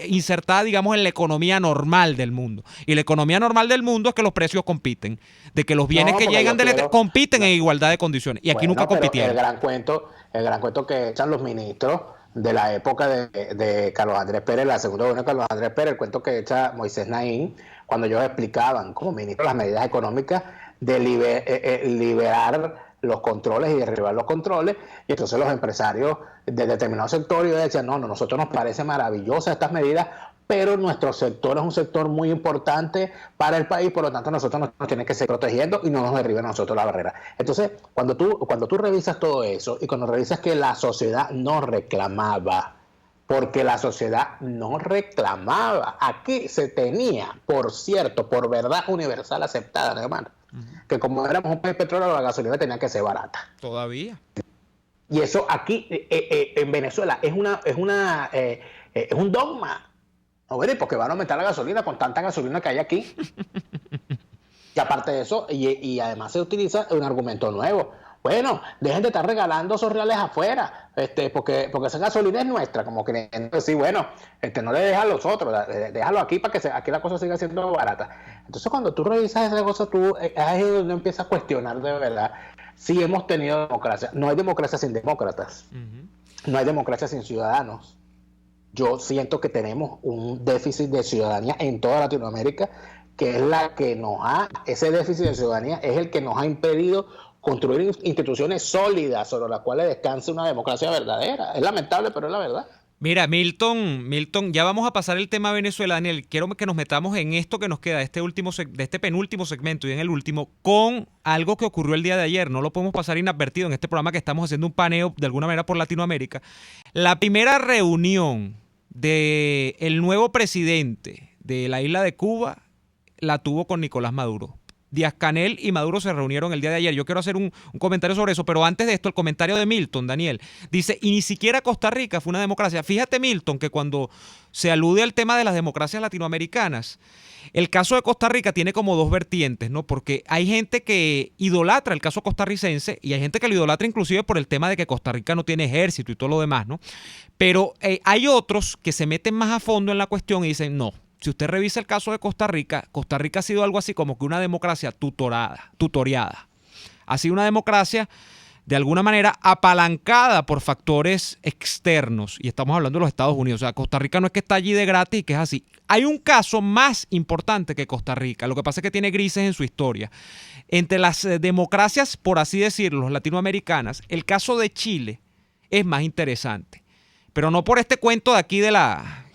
insertada, digamos, en la economía normal del mundo. Y la economía normal del mundo es que los precios compiten, de que los bienes que llegan del Estado compiten en igualdad de condiciones. Y aquí nunca compitieron. El gran cuento que echan los ministros de la época de Carlos Andrés Pérez, la segunda gobierno de Carlos Andrés Pérez, el cuento que echa Moisés Naín, cuando ellos explicaban como ministros las medidas económicas de liberar los controles y derribar los controles, y entonces los empresarios de determinados sectores decían, no, nosotros nos parece maravillosa estas medidas, pero nuestro sector es un sector muy importante para el país, por lo tanto nosotros nos tenemos que seguir protegiendo y no nos derriben a nosotros la barrera. Entonces, cuando tú revisas todo eso y cuando revisas que la sociedad no reclamaba, porque la sociedad no reclamaba, aquí se tenía, por cierto, por verdad universal aceptada, ¿no, hermano? Que como éramos un país petrolero, la gasolina tenía que ser barata. Todavía. Y eso aquí en Venezuela es un dogma. No, bueno, ¿y por qué van a aumentar la gasolina con tanta gasolina que hay aquí? Y aparte de eso, y además se utiliza un argumento nuevo. Bueno, dejen de estar regalando esos reales afuera, porque esa gasolina es nuestra, como que decir, bueno, no le dejas a los otros, déjalo aquí para que aquí la cosa siga siendo barata. Entonces, cuando tú revisas esa cosa, es ahí donde empiezas a cuestionar de verdad si hemos tenido democracia. No hay democracia sin demócratas, no hay democracia sin ciudadanos. Yo siento que tenemos un déficit de ciudadanía en toda Latinoamérica, que es la que ese déficit de ciudadanía es el que nos ha impedido construir instituciones sólidas sobre las cuales descanse una democracia verdadera. Es lamentable, pero es la verdad. Mira, Milton, ya vamos a pasar el tema Venezuela, Daniel. Quiero que nos metamos en esto que nos queda de este penúltimo segmento y en el último, con algo que ocurrió el día de ayer. No lo podemos pasar inadvertido en este programa que estamos haciendo un paneo de alguna manera por Latinoamérica. La primera reunión del nuevo presidente de la isla de Cuba la tuvo con Nicolás Maduro. Díaz-Canel y Maduro se reunieron el día de ayer. Yo quiero hacer un comentario sobre eso, pero antes de esto, el comentario de Milton, Daniel, dice, y ni siquiera Costa Rica fue una democracia. Fíjate, Milton, que cuando se alude al tema de las democracias latinoamericanas, el caso de Costa Rica tiene como dos vertientes, ¿no? Porque hay gente que idolatra el caso costarricense y hay gente que lo idolatra inclusive por el tema de que Costa Rica no tiene ejército y todo lo demás, ¿no? Pero hay otros que se meten más a fondo en la cuestión y dicen, no. Si usted revisa el caso de Costa Rica ha sido algo así como que una democracia tutoreada. Ha sido una democracia, de alguna manera, apalancada por factores externos. Y estamos hablando de los Estados Unidos. O sea, Costa Rica no es que está allí de gratis y que es así. Hay un caso más importante que Costa Rica. Lo que pasa es que tiene grises en su historia. Entre las democracias, por así decirlo, latinoamericanas, el caso de Chile es más interesante. Pero no por este cuento de aquí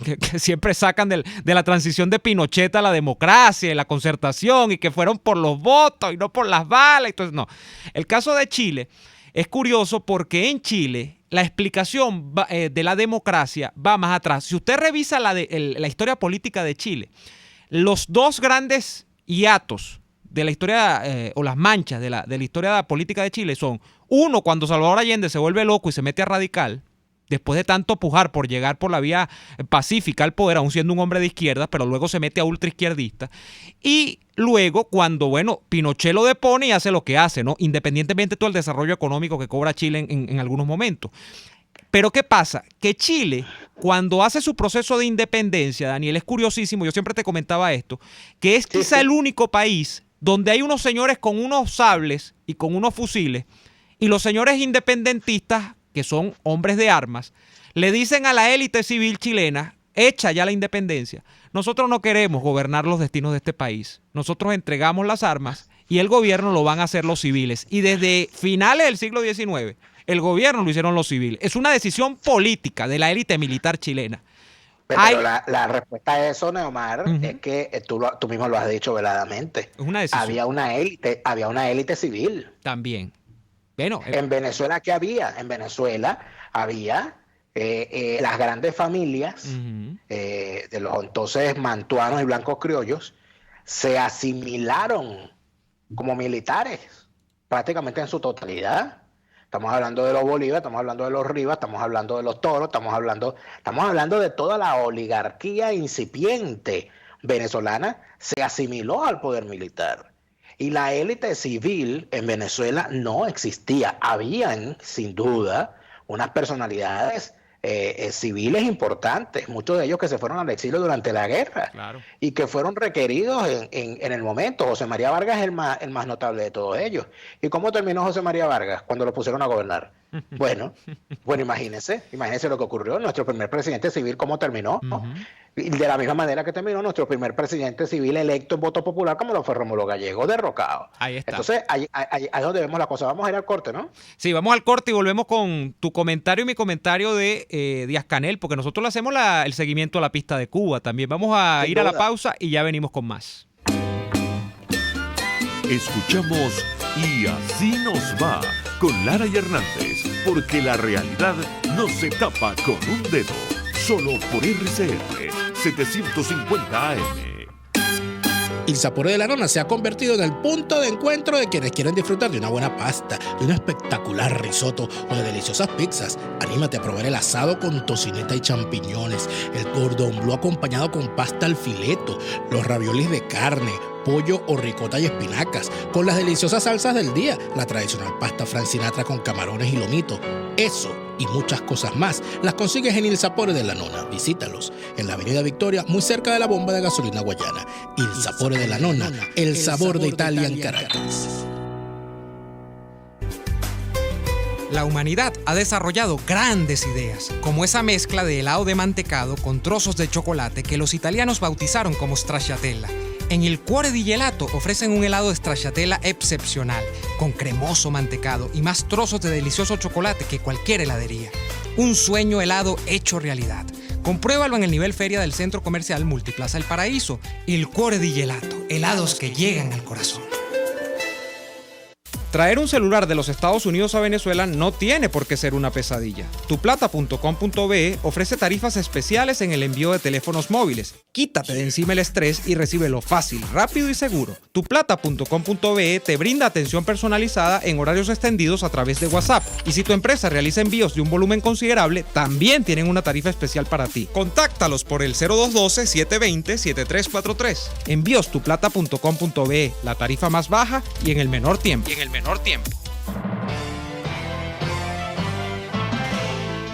que siempre sacan de la transición de Pinochet a la democracia y la concertación y que fueron por los votos y no por las balas. Entonces, no. El caso de Chile es curioso porque en Chile la explicación de la democracia va más atrás. Si usted revisa la historia política de Chile, los dos grandes hiatos de la historia o las manchas de la historia política de Chile son, uno, cuando Salvador Allende se vuelve loco y se mete a radical, después de tanto pujar por llegar por la vía pacífica al poder, aún siendo un hombre de izquierda, pero luego se mete a ultraizquierdista. Y luego, cuando, Pinochet lo depone y hace lo que hace, ¿no? Independientemente de todo el desarrollo económico que cobra Chile en algunos momentos. Pero ¿qué pasa? Que Chile, cuando hace su proceso de independencia, Daniel, es curiosísimo, yo siempre te comentaba esto, que es quizá el único país donde hay unos señores con unos sables y con unos fusiles, y los señores independentistas, que son hombres de armas, le dicen a la élite civil chilena, hecha ya la independencia, nosotros no queremos gobernar los destinos de este país. Nosotros entregamos las armas y el gobierno lo van a hacer los civiles. Y desde finales del siglo XIX, el gobierno lo hicieron los civiles. Es una decisión política de la élite militar chilena. Pero la respuesta a eso, Neomar, es que tú mismo lo has dicho veladamente. Es una decisión. Había una élite civil. También. Bueno, en Venezuela, ¿qué había? En Venezuela había las grandes familias de los entonces mantuanos y blancos criollos se asimilaron como militares prácticamente en su totalidad. Estamos hablando de los Bolívar, estamos hablando de los Rivas, estamos hablando de los Toros, estamos hablando de toda la oligarquía incipiente venezolana, se asimiló al poder militar. Y la élite civil en Venezuela no existía. Habían, sin duda, unas personalidades civiles importantes, muchos de ellos que se fueron al exilio durante la guerra, claro, y que fueron requeridos en el momento. José María Vargas es el más notable de todos ellos. ¿Y cómo terminó José María Vargas cuando lo pusieron a gobernar? Bueno, imagínense lo que ocurrió. Nuestro primer presidente civil, ¿cómo terminó? Y de la misma manera que terminó nuestro primer presidente civil electo en voto popular, como lo fue Rómulo Gallego, derrocado. Ahí está. Entonces, ahí es donde vemos la cosa. Vamos a ir al corte, ¿no? Sí, vamos al corte y volvemos con tu comentario y mi comentario de Díaz-Canel, porque nosotros le hacemos el seguimiento a la pista de Cuba también. Vamos a ir a la pausa y ya venimos con más. Escuchamos Y Así Nos Va con Lara y Hernández, porque la realidad no se tapa con un dedo. Solo por RCR 750 AM. Il Sapore de la Nonna se ha convertido en el punto de encuentro de quienes quieren disfrutar de una buena pasta, de un espectacular risotto o de deliciosas pizzas. Anímate a probar el asado con tocineta y champiñones, el cordon bleu acompañado con pasta al fileto, los raviolis de carne, pollo o ricota y espinacas, con las deliciosas salsas del día, la tradicional pasta Frank Sinatra con camarones y lomito. Eso y muchas cosas más las consigues en Il Sapore de la Nonna. Visítalos en la Avenida Victoria, muy cerca de la bomba de gasolina Guayana. Il Sapore de la Nonna, el sabor de Italia en Caracas. La humanidad ha desarrollado grandes ideas, como esa mezcla de helado de mantecado con trozos de chocolate que los italianos bautizaron como stracciatella. En Il Cuore di Gelato ofrecen un helado de stracciatella excepcional, con cremoso mantecado y más trozos de delicioso chocolate que cualquier heladería. Un sueño helado hecho realidad. Compruébalo en el nivel feria del Centro Comercial Multiplaza El Paraíso. Il Cuore di Gelato, helados que llegan al corazón. Traer un celular de los Estados Unidos a Venezuela no tiene por qué ser una pesadilla. Tuplata.com.be ofrece tarifas especiales en el envío de teléfonos móviles. Quítate de encima el estrés y recíbelo fácil, rápido y seguro. Tuplata.com.be te brinda atención personalizada en horarios extendidos a través de WhatsApp. Y si tu empresa realiza envíos de un volumen considerable, también tienen una tarifa especial para ti. Contáctalos por el 0212-720-7343. Envíos tuplata.com.be, la tarifa más baja y en el menor tiempo.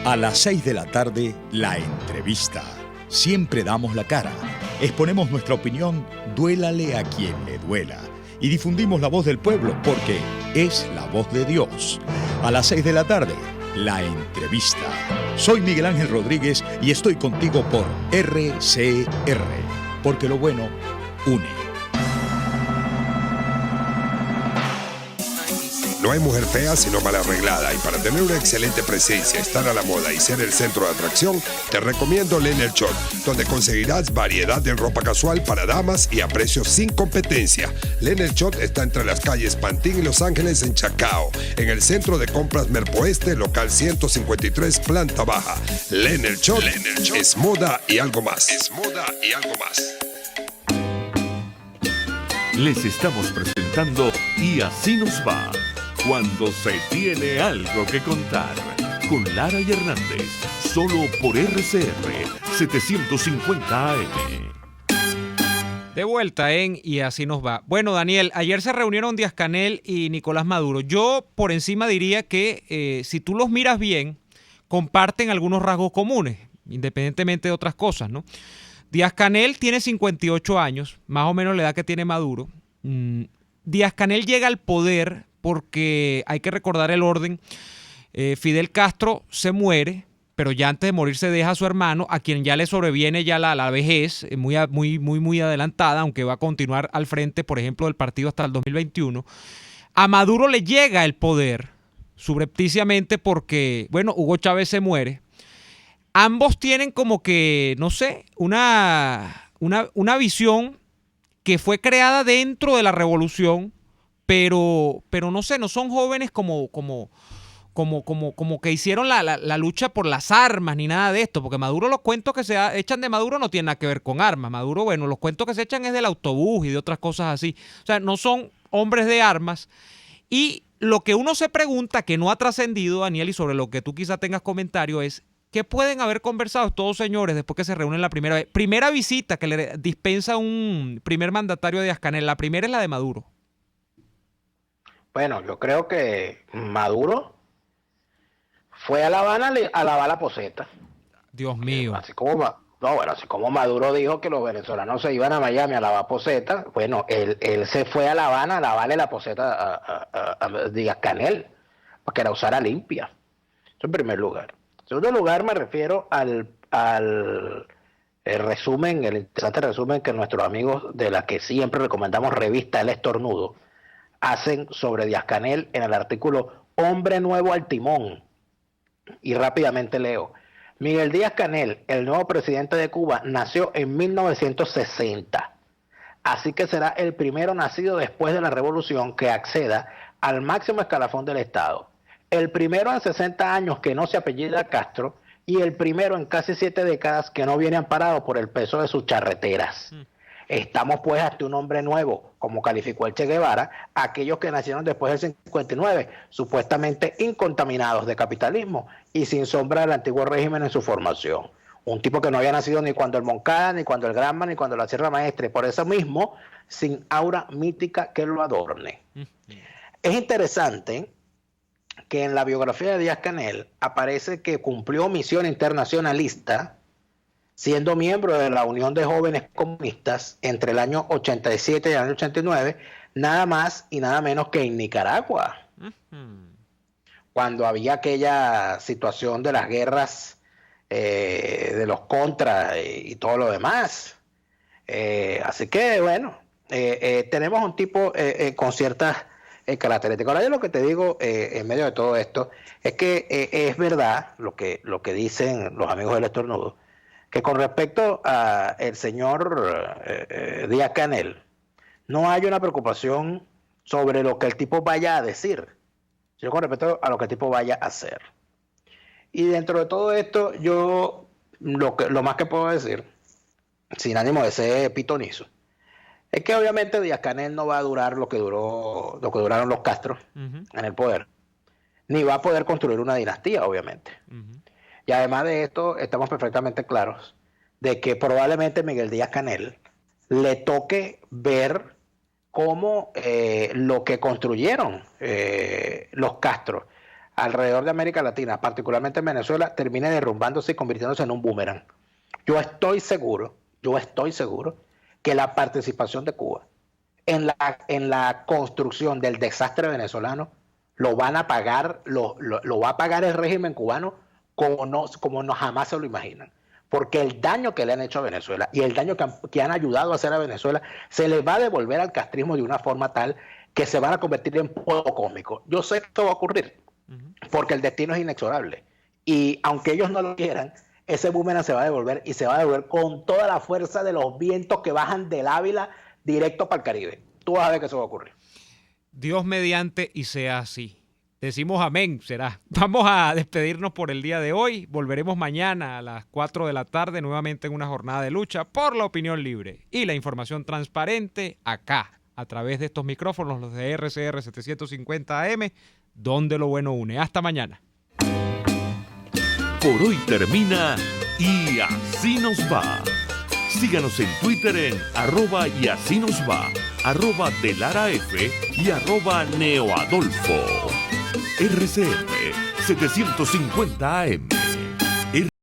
A las 6 de la tarde, la entrevista. Siempre damos la cara. Exponemos nuestra opinión, duélale a quien le duela. Y difundimos la voz del pueblo porque es la voz de Dios. A las 6 de la tarde, la entrevista. Soy Miguel Ángel Rodríguez y estoy contigo por RCR. Porque lo bueno une. No hay mujer fea sino mal arreglada, y para tener una excelente presencia, estar a la moda y ser el centro de atracción, te recomiendo Lenel Shop, donde conseguirás variedad de ropa casual para damas y a precios sin competencia. Lenel Shop está entre las calles Pantín y Los Ángeles en Chacao, en el centro de compras Merpoeste, local 153, planta baja. Lenel Shop es moda y algo más. Les estamos presentando Y Así Nos Va, cuando se tiene algo que contar, con Lara y Hernández, solo por RCR 750 AM. De vuelta en Y Así Nos Va. Bueno, Daniel, ayer se reunieron Díaz-Canel y Nicolás Maduro. Yo por encima diría que si tú los miras bien, comparten algunos rasgos comunes, independientemente de otras cosas, ¿no? Díaz-Canel tiene 58 años, más o menos la edad que tiene Maduro. Díaz-Canel llega al poder porque hay que recordar el orden. Fidel Castro se muere, pero ya antes de morirse deja a su hermano, a quien ya le sobreviene ya la vejez, muy adelantada, aunque va a continuar al frente, por ejemplo, del partido hasta el 2021. A Maduro le llega el poder subrepticiamente porque, bueno, Hugo Chávez se muere. Ambos tienen como que, no sé, una visión que fue creada dentro de la revolución, pero no sé, no son jóvenes como que hicieron la lucha por las armas ni nada de esto, porque Maduro, los cuentos que se echan de Maduro no tienen nada que ver con armas. Maduro, bueno, los cuentos que se echan es del autobús y de otras cosas así. O sea, no son hombres de armas. Y lo que uno se pregunta, que no ha trascendido, Daniel, y sobre lo que tú quizá tengas comentario, es ¿qué pueden haber conversado estos señores después que se reúnen la primera vez? Primera visita que le dispensa un primer mandatario de Díaz-Canel. La primera es la de Maduro. Bueno, yo creo que Maduro fue a La Habana a lavar la poseta. Dios mío. Así como Maduro dijo que los venezolanos se iban a Miami a lavar poseta, bueno, él se fue a La Habana a lavarle la poseta a Díaz-Canel, para que la usara limpia. Eso en primer lugar. En segundo lugar, me refiero al resumen, el interesante resumen que nuestros amigos de la que siempre recomendamos revista El Estornudo hacen sobre Díaz-Canel en el artículo Hombre Nuevo al Timón. Y rápidamente leo. Miguel Díaz-Canel, el nuevo presidente de Cuba, nació en 1960. Así que será el primero nacido después de la revolución que acceda al máximo escalafón del Estado. El primero en 60 años que no se apellida Castro y el primero en casi 7 décadas que no viene amparado por el peso de sus charreteras. Estamos pues ante un hombre nuevo, como calificó el Che Guevara, aquellos que nacieron después del 59, supuestamente incontaminados de capitalismo y sin sombra del antiguo régimen en su formación. Un tipo que no había nacido ni cuando el Moncada, ni cuando el Granma, ni cuando la Sierra Maestra, y por eso mismo, sin aura mítica que lo adorne. Es interesante que en la biografía de Díaz-Canel aparece que cumplió misión internacionalista siendo miembro de la Unión de Jóvenes Comunistas entre el año 87 y el año 89, nada más y nada menos que en Nicaragua, cuando había aquella situación de las guerras de los contras y todo lo demás. Así que, bueno, tenemos un tipo con ciertas características. Ahora yo lo que te digo en medio de todo esto es que es verdad lo que dicen los amigos del estornudo, que con respecto al señor Díaz-Canel, no hay una preocupación sobre lo que el tipo vaya a decir, sino con respecto a lo que el tipo vaya a hacer. Y dentro de todo esto, yo lo más que puedo decir, sin ánimo de ser pitonizo, es que obviamente Díaz-Canel no va a durar lo que duraron los Castro en el poder, ni va a poder construir una dinastía, obviamente. Y además de esto, estamos perfectamente claros de que probablemente Miguel Díaz-Canel le toque ver cómo lo que construyeron los Castro alrededor de América Latina, particularmente en Venezuela, termine derrumbándose y convirtiéndose en un boomerang. Yo estoy seguro que la participación de Cuba en la construcción del desastre venezolano lo van a pagar, lo va a pagar el régimen cubano como no jamás se lo imaginan. Porque el daño que le han hecho a Venezuela y el daño que han ayudado a hacer a Venezuela se le va a devolver al castrismo de una forma tal que se van a convertir en pueblo cósmico. Yo sé que esto va a ocurrir porque el destino es inexorable. Y aunque ellos no lo quieran, ese boomerang se va a devolver y se va a devolver con toda la fuerza de los vientos que bajan del Ávila directo para el Caribe. Tú vas a ver que eso va a ocurrir. Dios mediante y sea así. Decimos amén, será. Vamos a despedirnos por el día de hoy. Volveremos mañana a las 4 de la tarde, nuevamente en una jornada de lucha por la opinión libre y la información transparente acá, a través de estos micrófonos, los de RCR 750 AM, donde lo bueno une. Hasta mañana. Por hoy termina Y Así Nos Va. Síganos en Twitter en @YASÍNOSVA, @DeLaraF y @NeoAdolfo. RCR 750 AM.